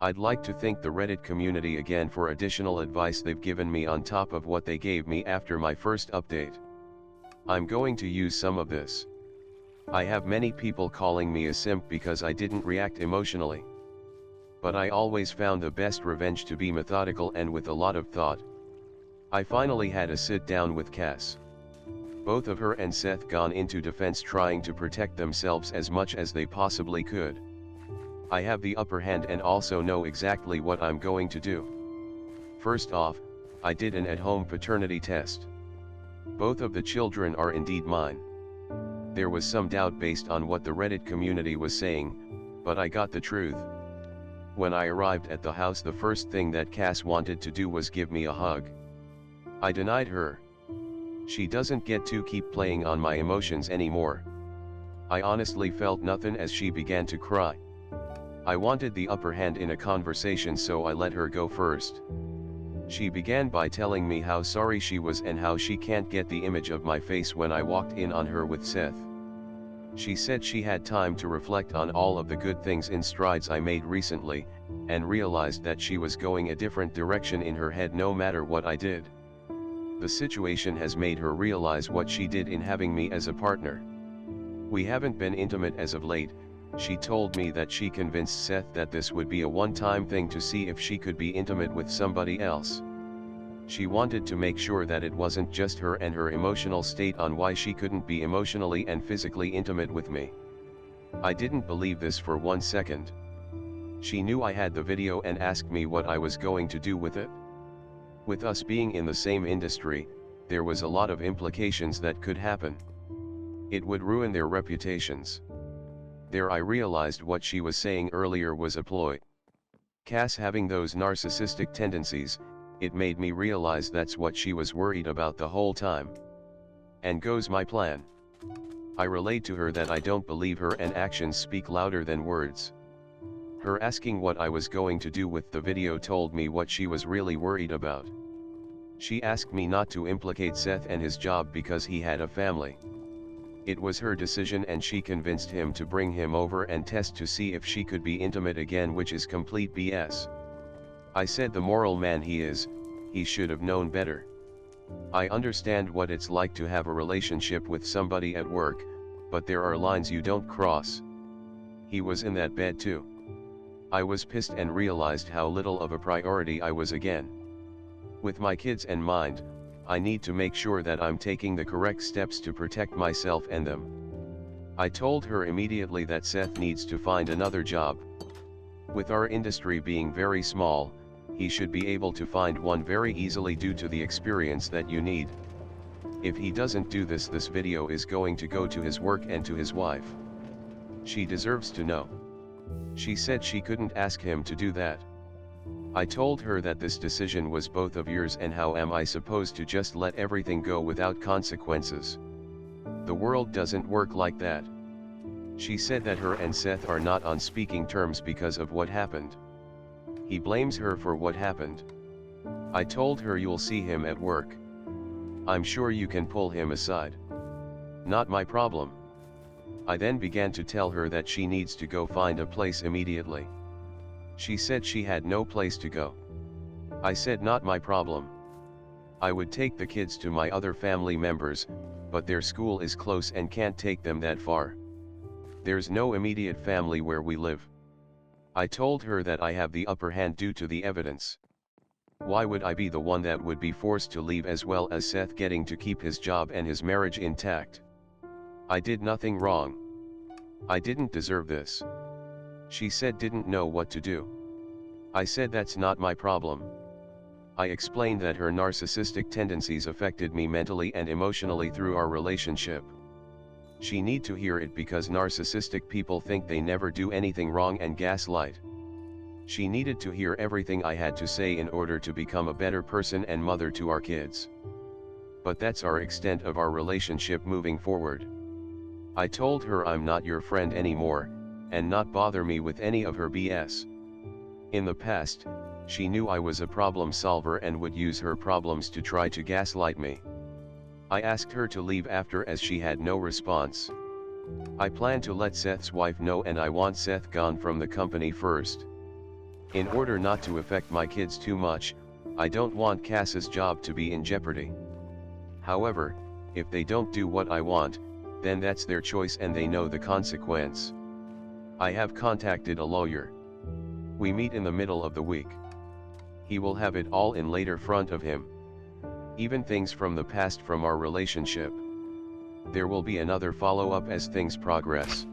I'd like to thank the Reddit community again for additional advice they've given me on top of what they gave me after my first update. I'm going to use some of this. I have many people calling me a simp because I didn't react emotionally. But I always found the best revenge to be methodical and with a lot of thought. I finally had a sit down with Cass. Both of her and Seth gone into defense trying to protect themselves as much as they possibly could. I have the upper hand and also know exactly what I'm going to do. First off, I did an at-home paternity test. Both of the children are indeed mine. There was some doubt based on what the Reddit community was saying, but I got the truth. When I arrived at the house, the first thing that Cass wanted to do was give me a hug. I denied her. She doesn't get to keep playing on my emotions anymore. I honestly felt nothing as she began to cry. I wanted the upper hand in a conversation, so I let her go first. She began by telling me how sorry she was and how she can't get the image of my face when I walked in on her with Seth. She said she had time to reflect on all of the good things in strides I made recently, and realized that she was going a different direction in her head no matter what I did. The situation has made her realize what she did in having me as a partner. We haven't been intimate as of late. She told me that she convinced Seth that this would be a one-time thing to see if she could be intimate with somebody else. She wanted to make sure that it wasn't just her and her emotional state on why she couldn't be emotionally and physically intimate with me. I didn't believe this for 1 second. She knew I had the video and asked me what I was going to do with it. With us being in the same industry, there was a lot of implications that could happen. It would ruin their reputations. There I realized what she was saying earlier was a ploy. Cass having those narcissistic tendencies, it made me realize that's what she was worried about the whole time. And goes my plan. I relayed to her that I don't believe her and actions speak louder than words. Her asking what I was going to do with the video told me what she was really worried about. She asked me not to implicate Seth and his job because he had a family. It was her decision and she convinced him to bring him over and test to see if she could be intimate again, which is complete BS. I said the moral man he is, he should have known better. I understand what it's like to have a relationship with somebody at work, but there are lines you don't cross. He was in that bed too. I was pissed and realized how little of a priority I was again. With my kids in mind, I need to make sure that I'm taking the correct steps to protect myself and them. I told her immediately that Seth needs to find another job. With our industry being very small, he should be able to find one very easily due to the experience that you need. If he doesn't do this, this video is going to go to his work and to his wife. She deserves to know. She said she couldn't ask him to do that. I told her that this decision was both of yours and how am I supposed to just let everything go without consequences? The world doesn't work like that. She said that her and Seth are not on speaking terms because of what happened. He blames her for what happened. I told her you'll see him at work. I'm sure you can pull him aside. Not my problem. I then began to tell her that she needs to go find a place immediately. She said she had no place to go. I said not my problem. I would take the kids to my other family members, but their school is close and can't take them that far. There's no immediate family where we live. I told her that I have the upper hand due to the evidence. Why would I be the one that would be forced to leave, as well as Seth getting to keep his job and his marriage intact? I did nothing wrong. I didn't deserve this. She said didn't know what to do. I said that's not my problem. I explained that her narcissistic tendencies affected me mentally and emotionally through our relationship. She need to hear it because narcissistic people think they never do anything wrong and gaslight. She needed to hear everything I had to say in order to become a better person and mother to our kids. But that's our extent of our relationship moving forward. I told her I'm not your friend anymore, and not bother me with any of her BS. In the past, she knew I was a problem solver and would use her problems to try to gaslight me. I asked her to leave after as she had no response. I plan to let Seth's wife know and I want Seth gone from the company first. In order not to affect my kids too much, I don't want Cass's job to be in jeopardy. However, if they don't do what I want, then that's their choice and they know the consequence. I have contacted a lawyer. We meet in the middle of the week. He will have it all in later front of him. Even things from the past from our relationship. There will be another follow-up as things progress.